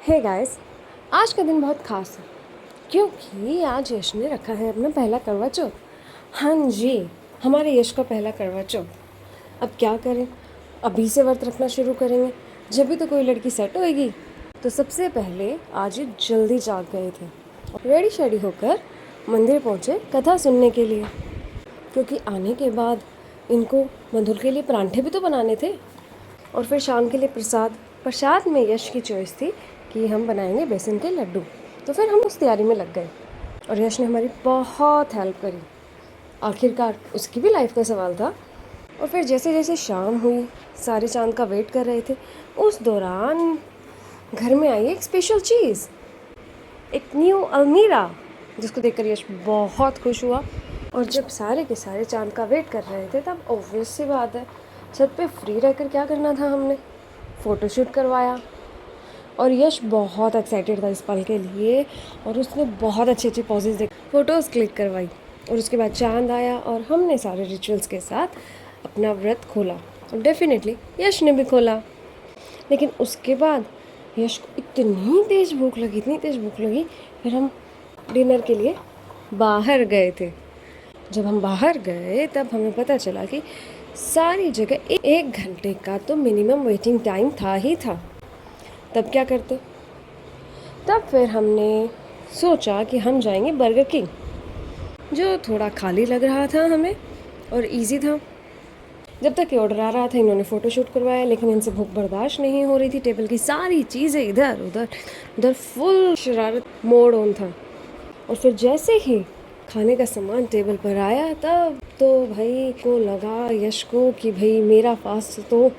Hey guys, आज का दिन बहुत ख़ास है क्योंकि आज यश ने रखा है अपना पहला करवा चौथ। हाँ जी, हमारे यश का पहला करवा चौथ। अब क्या करें, अभी से व्रत रखना शुरू करेंगे जब भी तो कोई लड़की सेट होएगी। तो सबसे पहले आज ये जल्दी जाग गए थे और रेडी शेडी होकर मंदिर पहुँचे कथा सुनने के लिए, क्योंकि आने के बाद इनको मधुर के लिए परांठे भी तो बनाने थे और फिर शाम के लिए प्रसाद में यश की चॉइस थी कि हम बनाएंगे बेसन के लड्डू। तो फिर हम उस तैयारी में लग गए और यश ने हमारी बहुत हेल्प करी। आखिरकार उसकी भी लाइफ का सवाल था। और फिर जैसे जैसे शाम हुई, सारे चांद का वेट कर रहे थे। उस दौरान घर में आई एक स्पेशल चीज़, एक न्यू अलमीरा, जिसको देखकर यश बहुत खुश हुआ। और जब सारे के सारे चांद का वेट कर रहे थे तब ऑब्वियस सी बात है, छत पे फ्री रहकर क्या करना था, हमने फ़ोटोशूट करवाया। और यश बहुत एक्साइटेड था इस पल के लिए और उसने बहुत अच्छे अच्छे पॉजेज़ देख फ़ोटोज़ क्लिक करवाई। और उसके बाद चांद आया और हमने सारे रिचुअल्स के साथ अपना व्रत खोला। और डेफिनेटली यश ने भी खोला। लेकिन उसके बाद यश को इतनी तेज़ भूख लगी, फिर हम डिनर के लिए बाहर गए थे। जब हम बाहर गए तब हमें पता चला कि सारी जगह 1 घंटे का तो मिनिमम वेटिंग टाइम था ही था। तब क्या करते? तब फिर हमने सोचा कि हम जाएंगे बर्गर किंग, जो थोड़ा खाली लग रहा था हमें और इजी था। जब तक ये ऑर्डर आ रहा था इन्होंने फ़ोटोशूट करवाया, लेकिन इनसे भूख बर्दाश्त नहीं हो रही थी। टेबल की सारी चीज़ें इधर उधर उधर, फुल शरारत मोड ऑन था। और फिर जैसे ही खाने का सामान टेबल पर आया तब तो भाई को लगा यश को कि भाई मेरा फास्ट तो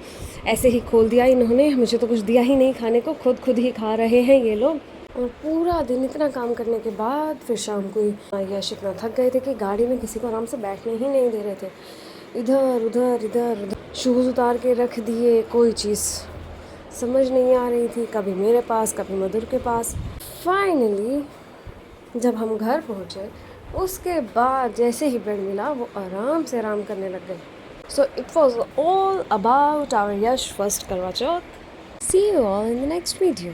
ऐसे ही खोल दिया इन्होंने, मुझे तो कुछ दिया ही नहीं खाने को, खुद ही खा रहे हैं ये लोग। और पूरा दिन इतना काम करने के बाद फिर शाम को यश इतना थक गए थे कि गाड़ी में किसी को आराम से बैठने ही नहीं दे रहे थे। इधर उधर शूज़ उतार के रख दिए, कोई चीज़ समझ नहीं आ रही थी, कभी मेरे पास कभी मधुर के पास। फाइनली जब हम घर पहुँचे उसके बाद जैसे ही बेड मिला वो आराम से आराम करने लग गए। So it was all about our Yash first Karva Chauth. See you all in the next video.